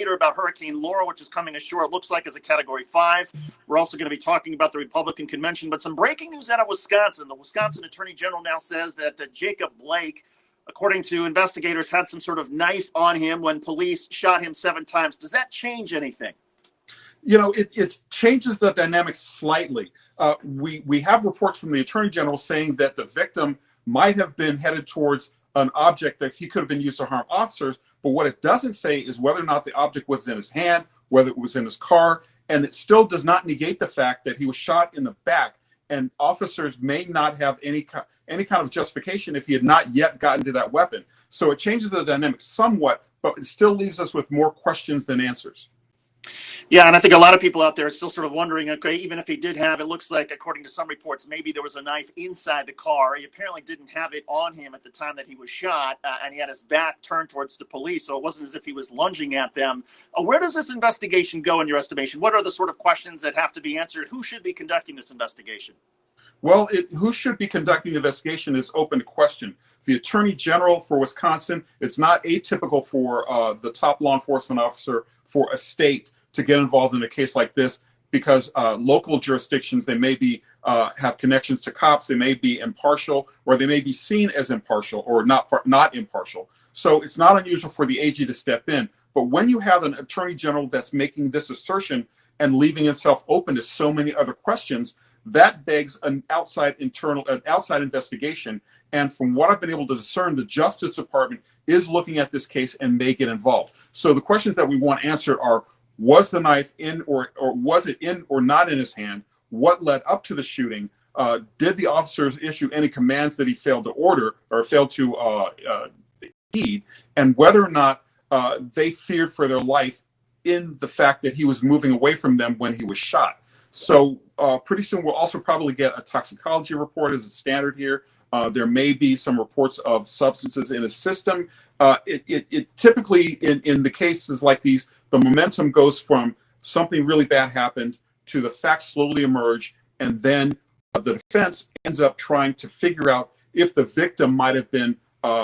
later about Hurricane Laura, which is coming ashore, it looks like, as a Category 5. We're also going to be talking about the Republican convention, but some breaking news out of Wisconsin. The Wisconsin Attorney General now says that Jacob Blake, according to investigators, had some sort of knife on him when police shot him 7 times. Does that change anything? You know, it changes the dynamics slightly. We have reports from the Attorney General saying that the victim might have been headed towards an object that he could have been used to harm officers, but what it doesn't say is whether or not the object was in his hand, whether it was in his car, and it still does not negate the fact that he was shot in the back, and officers may not have any kind of justification if he had not yet gotten to that weapon. So it changes the dynamics somewhat, but it still leaves us with more questions than answers. Yeah, and I think a lot of people out there are still sort of wondering, okay, even if he did have, it looks like, according to some reports, maybe there was a knife inside the car. He apparently didn't have it on him at the time that he was shot, and he had his back turned towards the police, so it wasn't as if he was lunging at them. Where does this investigation go in your estimation? What are the sort of questions that have to be answered? Who should be conducting this investigation? Well, who should be conducting the investigation is open to question. The Attorney General for Wisconsin, it's not atypical for the top law enforcement officer for a state to get involved in a case like this because local jurisdictions, they may be have connections to cops, they may be impartial, or they may be seen as impartial or not impartial. So it's not unusual for the AG to step in. But when you have an Attorney General that's making this assertion and leaving itself open to so many other questions, that begs an outside investigation. And from what I've been able to discern, the Justice Department is looking at this case and may get involved. So the questions that we want answered are, was the knife in or was it in or not in his hand? What led up to the shooting? Did the officers issue any commands that he failed to order or failed to heed? And whether or not they feared for their life in the fact that he was moving away from them when he was shot. So pretty soon we'll also probably get a toxicology report as a standard here. There may be some reports of substances in his system. It typically, in the cases like these, the momentum goes from something really bad happened to the facts slowly emerge, and then the defense ends up trying to figure out if the victim might have been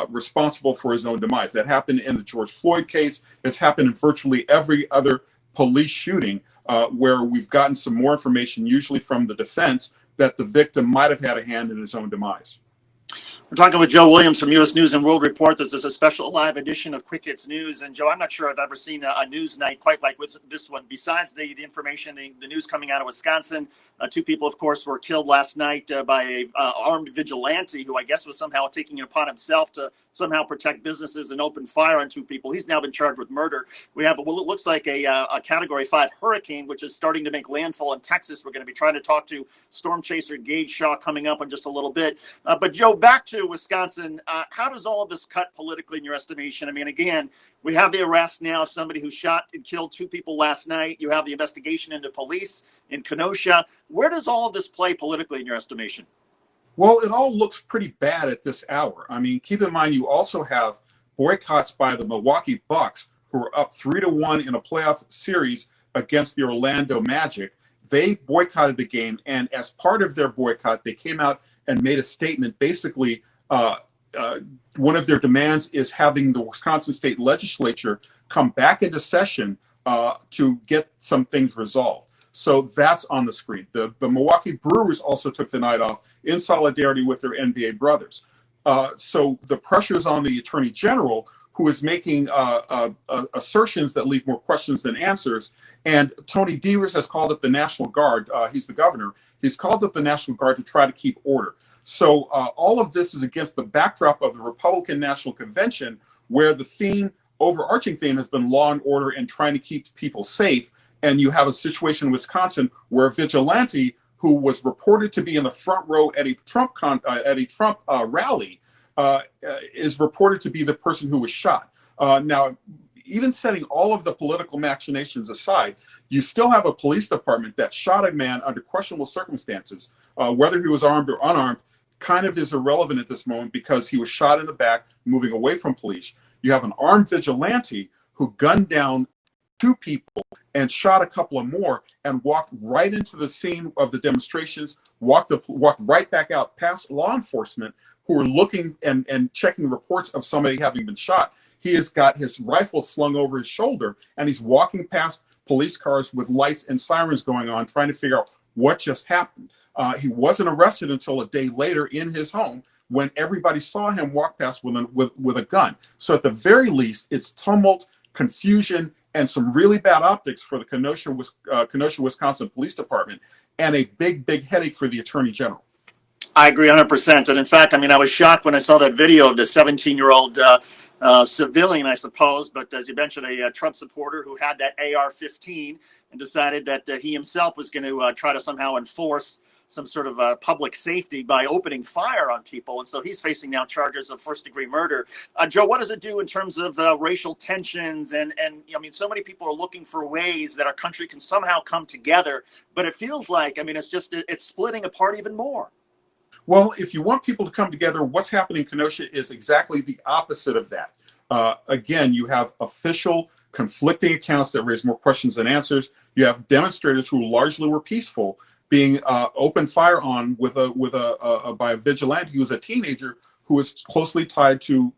responsible for his own demise. That happened in the George Floyd case. It's happened in virtually every other police shooting where we've gotten some more information, usually from the defense, that the victim might have had a hand in his own demise. We're talking with Joe Williams from U.S. News and World Report. This is a special live edition of Quick Hits News. And Joe, I'm not sure I've ever seen a news night quite like with this one. Besides the information, the news coming out of Wisconsin, 2 people, of course, were killed last night by a armed vigilante who I guess was somehow taking it upon himself to somehow protect businesses and open fire on 2 people. He's now been charged with murder. We have what looks like a Category 5 hurricane, which is starting to make landfall in Texas. We're going to be trying to talk to Storm Chaser Gage Shaw coming up in just a little bit. But Joe, back to Wisconsin, how does all of this cut politically in your estimation? I mean, again, we have the arrest now of somebody who shot and killed 2 people last night. You have the investigation into police in Kenosha. Where does all of this play politically in your estimation? Well, it all looks pretty bad at this hour. I mean, keep in mind, you also have boycotts by the Milwaukee Bucks, who are up 3-1 in a playoff series against the Orlando Magic. They boycotted the game, and as part of their boycott, they came out and made a statement. Basically, one of their demands is having the Wisconsin State Legislature come back into session to get some things resolved. So that's on the screen. The Milwaukee Brewers also took the night off in solidarity with their NBA brothers. So the pressure is on the Attorney General, who is making assertions that leave more questions than answers. And Tony Devers has called up the National Guard. He's the governor. He's called up the National Guard to try to keep order. So all of this is against the backdrop of the Republican National Convention, where the overarching theme has been law and order and trying to keep people safe. And you have a situation in Wisconsin where a vigilante who was reported to be in the front row at a Trump rally is reported to be the person who was shot. Now, even setting all of the political machinations aside, you still have a police department that shot a man under questionable circumstances. Whether he was armed or unarmed kind of is irrelevant at this moment because he was shot in the back moving away from police. You have an armed vigilante who gunned down 2 people and shot a couple of more and walked right into the scene of the demonstrations, walked right back out past law enforcement who were looking and checking reports of somebody having been shot. he has got his rifle slung over his shoulder, and he's walking past police cars with lights and sirens going on, trying to figure out what just happened. He wasn't arrested until a day later in his home when everybody saw him walk past with a gun. So at the very least, it's tumult, confusion, and some really bad optics for the Kenosha, Wisconsin Police Department, and a big headache for the Attorney General. I agree 100%. And in fact, I mean, I was shocked when I saw that video of the 17-year-old civilian, I suppose, but as you mentioned, a Trump supporter who had that AR-15 and decided that he himself was going to try to somehow enforce some sort of public safety by opening fire on people. And so he's facing now charges of first-degree murder. Joe, what does it do in terms of racial tensions? And I mean, so many people are looking for ways that our country can somehow come together, but it feels like, I mean, it's splitting apart even more. Well, if you want people to come together, what's happening in Kenosha is exactly the opposite of that. Again, you have official conflicting accounts that raise more questions than answers. You have demonstrators who largely were peaceful being opened fire on by a vigilante who was a teenager who was closely tied to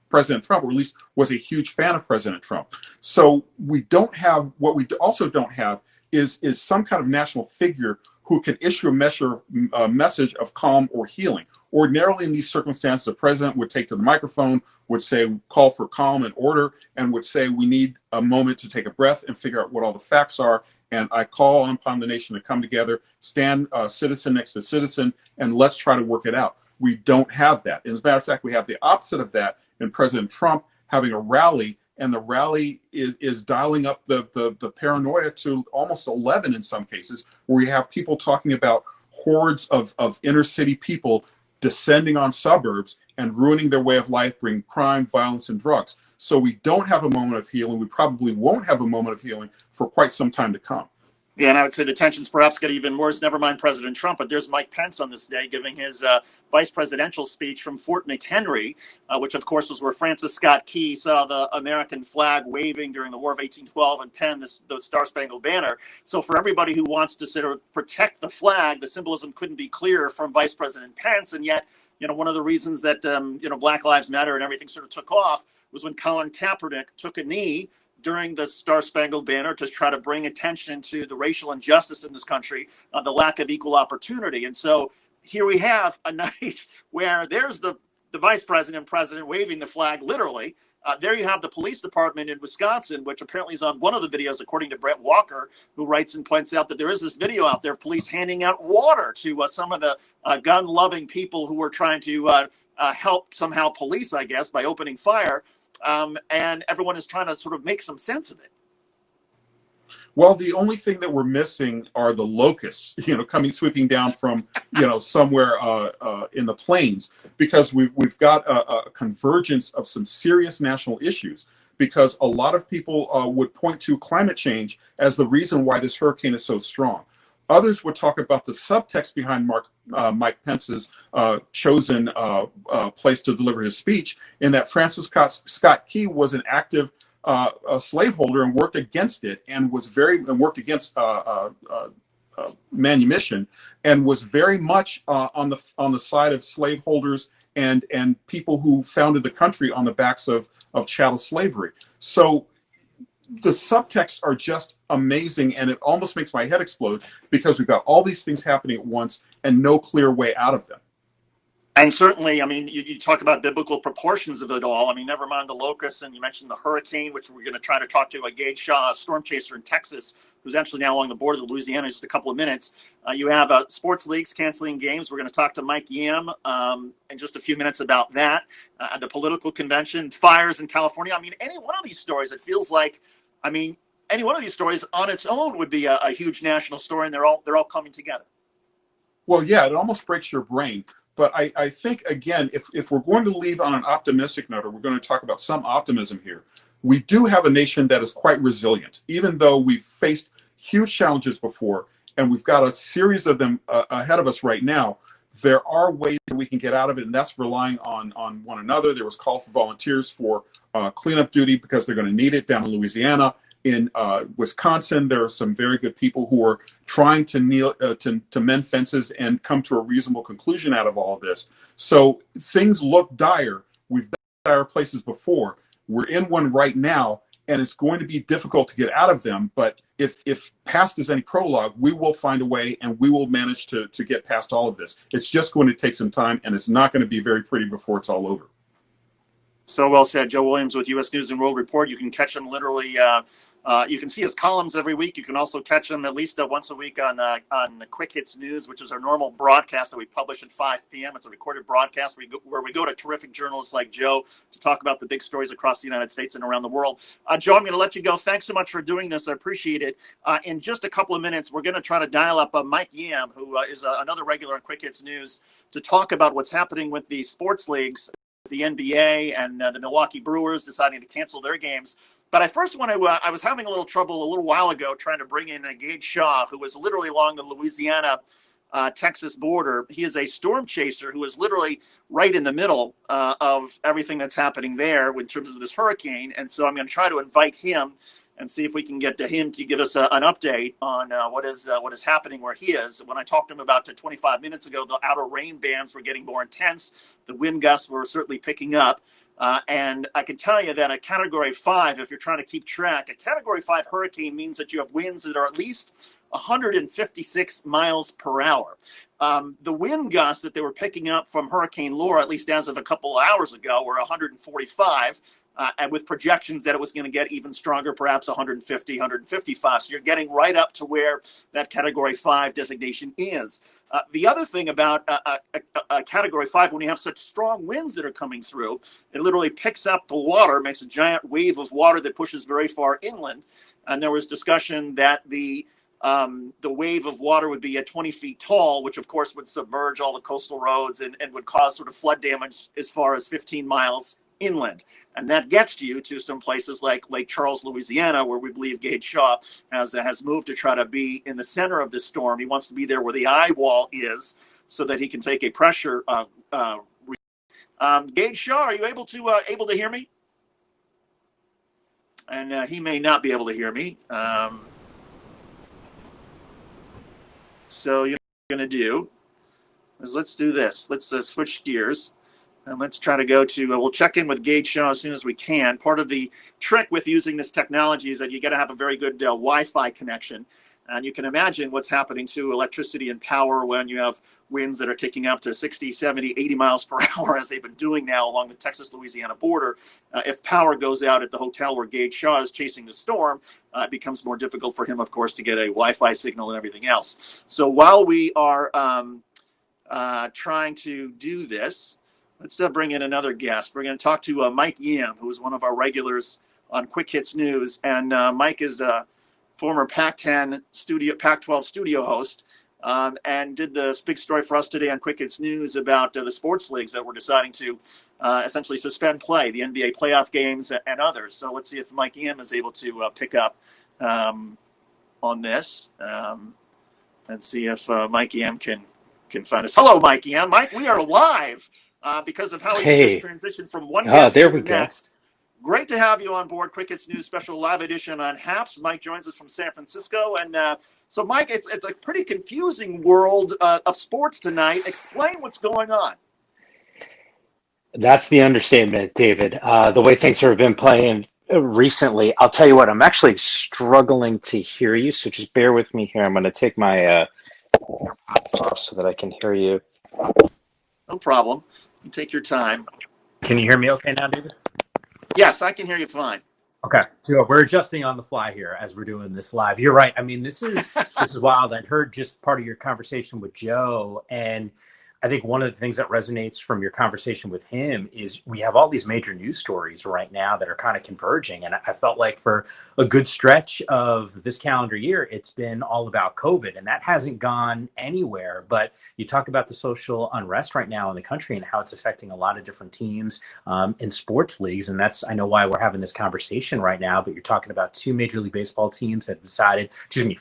President Trump, or at least was a huge fan of President Trump. So what we also don't have is some kind of national figure who can issue a message of calm or healing. Ordinarily, in these circumstances, the president would take to the microphone, would say, call for calm and order, and would say, we need a moment to take a breath and figure out what all the facts are. And I call upon the nation to come together, stand citizen next to citizen, and let's try to work it out. We don't have that. As a matter of fact, we have the opposite of that in President Trump having a rally, and the rally is dialing up the paranoia to almost 11 in some cases, where you have people talking about hordes of inner city people descending on suburbs and ruining their way of life, bringing crime, violence, and drugs. So we don't have a moment of healing. We probably won't have a moment of healing for quite some time to come. Yeah, and I would say the tensions perhaps get even worse. Never mind President Trump, but there's Mike Pence on this day giving his vice presidential speech from Fort McHenry, which, of course, was where Francis Scott Key saw the American flag waving during the War of 1812 and penned the Star-Spangled Banner. So for everybody who wants to sort of protect the flag, the symbolism couldn't be clearer from Vice President Pence. And yet, you know, one of the reasons that, Black Lives Matter and everything sort of took off was when Colin Kaepernick took a knee during the Star-Spangled Banner to try to bring attention to the racial injustice in this country, the lack of equal opportunity. And so here we have a night where there's the vice president and president waving the flag, literally. There you have the police department in Wisconsin, which apparently is on one of the videos, according to Brett Walker, who writes and points out that there is this video out there of police handing out water to some of the gun-loving people who were trying to help somehow police, I guess, by opening fire. And everyone is trying to sort of make some sense of it. Well, the only thing that we're missing are the locusts, coming sweeping down from, somewhere in the plains, because we've got a convergence of some serious national issues. Because a lot of people would point to climate change as the reason why this hurricane is so strong. Others would talk about the subtext behind Mike Pence's chosen place to deliver his speech, in that Francis Scott Key was an active slaveholder and worked against it, and worked against manumission, and was very much on the side of slaveholders and people who founded the country on the backs of chattel slavery. So the subtexts are just amazing, and it almost makes my head explode, because we've got all these things happening at once and no clear way out of them. And certainly, I mean, you talk about biblical proportions of it all. I mean, never mind the locusts, and you mentioned the hurricane, which we're going to try to talk to Gage Shaw, a storm chaser in Texas, who's actually now along the border of Louisiana in just a couple of minutes. You have sports leagues canceling games. We're going to talk to Mike Yam in just a few minutes about that. The political convention, fires in California. I mean, any one of these stories, it feels like, any one of these stories on its own would be a huge national story, and they're all coming together. Well, yeah, it almost breaks your brain. But I think, again, if we're going to leave on an optimistic note, or we're going to talk about some optimism here, we do have a nation that is quite resilient, even though we've faced huge challenges before, and we've got a series of them ahead of us right now. There are ways that we can get out of it, and that's relying on one another. There was call for volunteers for cleanup duty, because they're going to need it down in Louisiana. In Wisconsin, there are some very good people who are trying to mend fences and come to a reasonable conclusion out of all of this. So things look dire. We've been in dire places before, We're in one right now, and it's going to be difficult to get out of them. But if past is any prologue, we will find a way, and we will manage to get past all of this. It's just going to take some time, and it's not going to be very pretty before it's all over. So well said. Joe Williams with U.S. News and World Report. You can catch him literally. You can see his columns every week. You can also catch him at least once a week on Quick Hits News, which is our normal broadcast that we publish at 5 p.m. It's a recorded broadcast where we go to terrific journalists like Joe to talk about the big stories across the United States and around the world. Joe, I'm going to let you go. Thanks so much for doing this. I appreciate it. In just a couple of minutes, we're going to try to dial up Mike Yam, who is another regular on Quick Hits News, to talk about what's happening with the sports leagues, the NBA and the Milwaukee Brewers deciding to cancel their games. But I first want to, I was having a little trouble a little while ago trying to bring in Gage Shaw, who was literally along the Louisiana-Texas border. He is a storm chaser who is literally right in the middle of everything that's happening there in terms of this hurricane. And so I'm going to try to invite him and see if we can get to him to give us an update on what is happening where he is. When I talked to him about 25 minutes ago, the outer rain bands were getting more intense. The wind gusts were certainly picking up. And I can tell you that a Category 5, if you're trying to keep track, a Category 5 hurricane means that you have winds that are at least 156 miles per hour. The wind gusts that they were picking up from Hurricane Laura, at least as of a couple of hours ago, were 145. And with projections that it was going to get even stronger, perhaps 150, 155. So you're getting right up to where that Category 5 designation is. The other thing about a Category 5, when you have such strong winds that are coming through, it literally picks up the water, makes a giant wave of water that pushes very far inland. And there was discussion that the wave of water would be at 20 feet tall, which of course would submerge all the coastal roads and would cause sort of flood damage as far as 15 miles inland. And that gets you to some places like Lake Charles, Louisiana, where we believe Gage Shaw has moved to try to be in the center of this storm. He wants to be there where the eye wall is so that he can take a pressure. Gage Shaw, are you able to hear me? And he may not be able to hear me. So you know what I'm going to do is let's do this. Let's switch gears. And let's try to go to, we'll check in with Gage Shaw as soon as we can. Part of the trick with using this technology is that you got to have a very good Wi-Fi connection. And you can imagine what's happening to electricity and power when you have winds that are kicking up to 60, 70, 80 miles per hour, as they've been doing now along the Texas-Louisiana border. If power goes out at the hotel where Gage Shaw is chasing the storm, it becomes more difficult for him, of course, to get a Wi-Fi signal and everything else. So while we are trying to do this, let's bring in another guest. We're going to talk to Mike Yam, who is one of our regulars on Quick Hits News. And Mike is a former Pac-12 studio host and did the big story for us today on Quick Hits News about the sports leagues that were deciding to essentially suspend play, the NBA playoff games and others. So let's see if Mike Yam is able to pick up on this and see if Mike Yam can find us. Hello, Mike Yam. Mike, we are live. Because of how he just transitioned from one guest to the next. Great to have you on board. Quick Hits News special live edition on HAPS. Mike joins us from San Francisco. And so, Mike, it's a pretty confusing world of sports tonight. Explain what's going on. That's the understatement, David. The way things have been playing recently, I'll tell you what, I'm actually struggling to hear you. So just bear with me here. I'm going to take my AirPods off so that I can hear you. No problem. You take your time. Can you hear me okay now, David? Yes, I can hear you fine. Okay. So we're adjusting on the fly here as we're doing this live. You're right. I mean, this is wild. I'd heard just part of your conversation with Joe, and I think one of the things that resonates from your conversation with him is we have all these major news stories right now that are kind of converging. And I felt like for a good stretch of this calendar year, it's been all about COVID, and that hasn't gone anywhere. But you talk about the social unrest right now in the country and how it's affecting a lot of different teams in sports leagues. And that's, I know why we're having this conversation right now, but you're talking about 2 Major League Baseball teams that decided,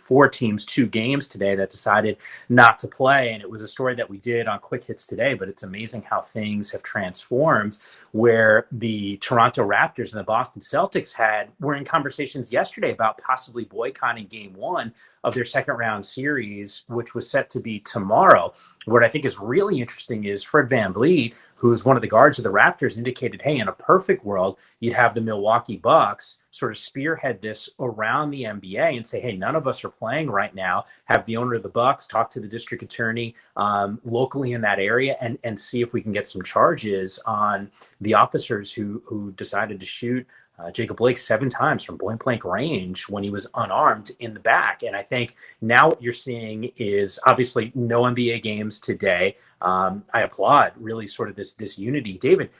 4 teams, 2 games today that decided not to play. And it was a story that we did on Quick Hits today, but it's amazing how things have transformed, where the Toronto Raptors and the Boston Celtics were in conversations yesterday about possibly boycotting game one of their second round series, which was set to be tomorrow. What I think is really interesting is Fred VanVleet, who's one of the guards of the Raptors, indicated, hey, in a perfect world, you'd have the Milwaukee Bucks sort of spearhead this around the NBA and say, hey, none of us are playing right now. Have the owner of the Bucks talk to the district attorney locally in that area and see if we can get some charges on the officers who decided to shoot Jacob Blake 7 times from point blank range when he was unarmed in the back. And I think now what you're seeing is obviously no NBA games today. I applaud really sort of this unity. David,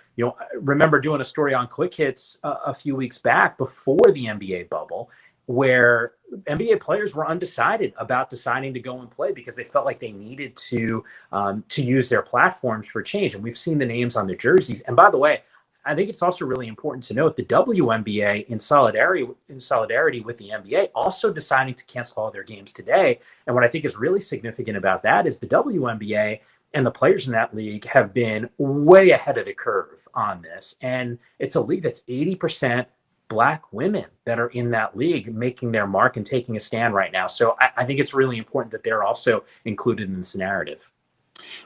remember doing a story on Quick Hits a few weeks back before the NBA bubble, where NBA players were undecided about deciding to go and play because they felt like they needed to use their platforms for change. And we've seen the names on their jerseys. And by the way, I think it's also really important to note the WNBA in solidarity with the NBA also deciding to cancel all their games today. And what I think is really significant about that is the WNBA and the players in that league have been way ahead of the curve on this. And it's a league that's 80% Black women that are in that league making their mark and taking a stand right now. So I think it's really important that they're also included in this narrative.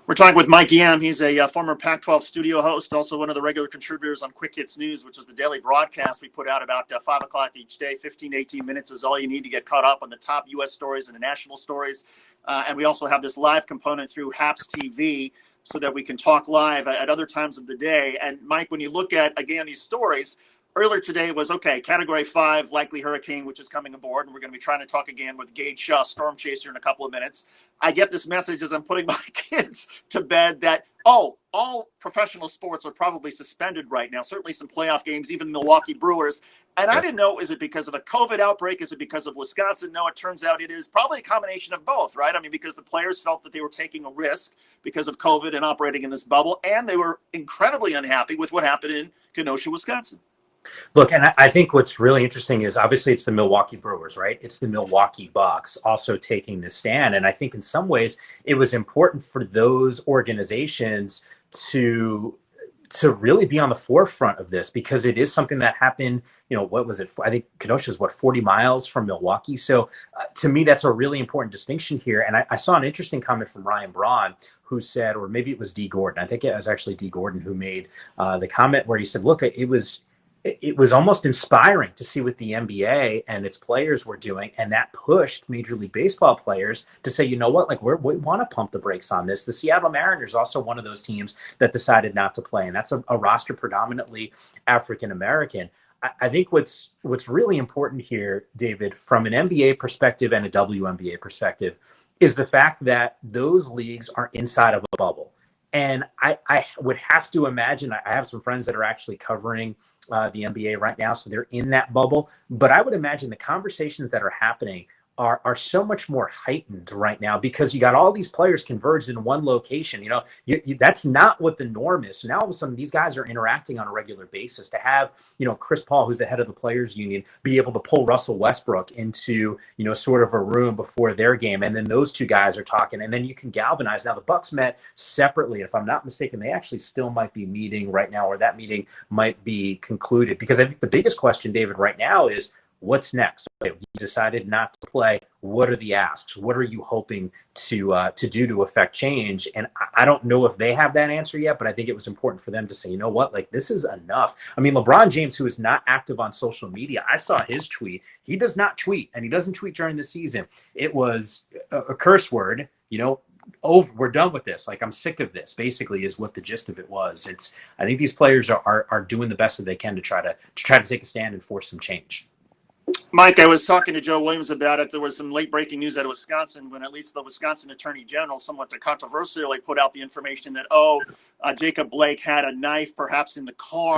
We're talking with Mike Yam. He's a former Pac-12 studio host, also one of the regular contributors on Quick Hits News, which is the daily broadcast we put out about 5 o'clock each day. 15 to 18 minutes is all you need to get caught up on the top U.S. stories and the national stories. And we also have this live component through HAPS TV so that we can talk live at other times of the day. And Mike, when you look at, again, these stories, earlier today was, okay, Category 5, likely hurricane, which is coming aboard. And we're going to be trying to talk again with Gage Shaw, Storm Chaser, in a couple of minutes. I get this message as I'm putting my kids to bed that, all professional sports are probably suspended right now, certainly some playoff games, even Milwaukee Brewers. And I didn't know, is it because of a COVID outbreak? Is it because of Wisconsin? No, it turns out it is probably a combination of both, right? I mean, because the players felt that they were taking a risk because of COVID and operating in this bubble, and they were incredibly unhappy with what happened in Kenosha, Wisconsin. Look, and I think what's really interesting is obviously it's the Milwaukee Brewers, right? It's the Milwaukee Bucks also taking this stand. And I think in some ways it was important for those organizations to really be on the forefront of this because it is something that happened, what was it? I think Kenosha is 40 miles from Milwaukee. So to me, that's a really important distinction here. And I saw an interesting comment from Ryan Braun who said, or maybe it was Dee Gordon. I think it was actually Dee Gordon who made the comment where he said, look, it was almost inspiring to see what the NBA and its players were doing, and that pushed Major League Baseball players to say, you know what, like we want to pump the brakes on this. The Seattle Mariners also one of those teams that decided not to play, and that's a roster predominantly African American. I think what's really important here, David, from an NBA perspective and a WNBA perspective, is the fact that those leagues are inside of a bubble. And I would have to imagine, I have some friends that are actually covering the NBA right now, so they're in that bubble. But I would imagine the conversations that are happening are so much more heightened right now because you got all these players converged in one location. That's not what the norm is. So now all of a sudden these guys are interacting on a regular basis. To have, Chris Paul, who's the head of the players union, be able to pull Russell Westbrook into, sort of a room before their game. And then those two guys are talking and then you can galvanize. Now the Bucks met separately. If I'm not mistaken, they actually still might be meeting right now, or that meeting might be concluded, because I think the biggest question, David, right now is, what's next? Okay, you decided not to play. What are the asks? What are you hoping to do to affect change? And I don't know if they have that answer yet, but I think it was important for them to say, you know what, like this is enough. I mean, LeBron James, who is not active on social media, I saw his tweet. He does not tweet, and he doesn't tweet during the season. It was a curse word, we're done with this. Like, I'm sick of this, basically, is what the gist of it was. I think these players are doing the best that they can to try to take a stand and force some change. Mike, I was talking to Joe Williams about it. There was some late breaking news out of Wisconsin when at least the Wisconsin Attorney General somewhat controversially put out the information that, Jacob Blake had a knife perhaps in the car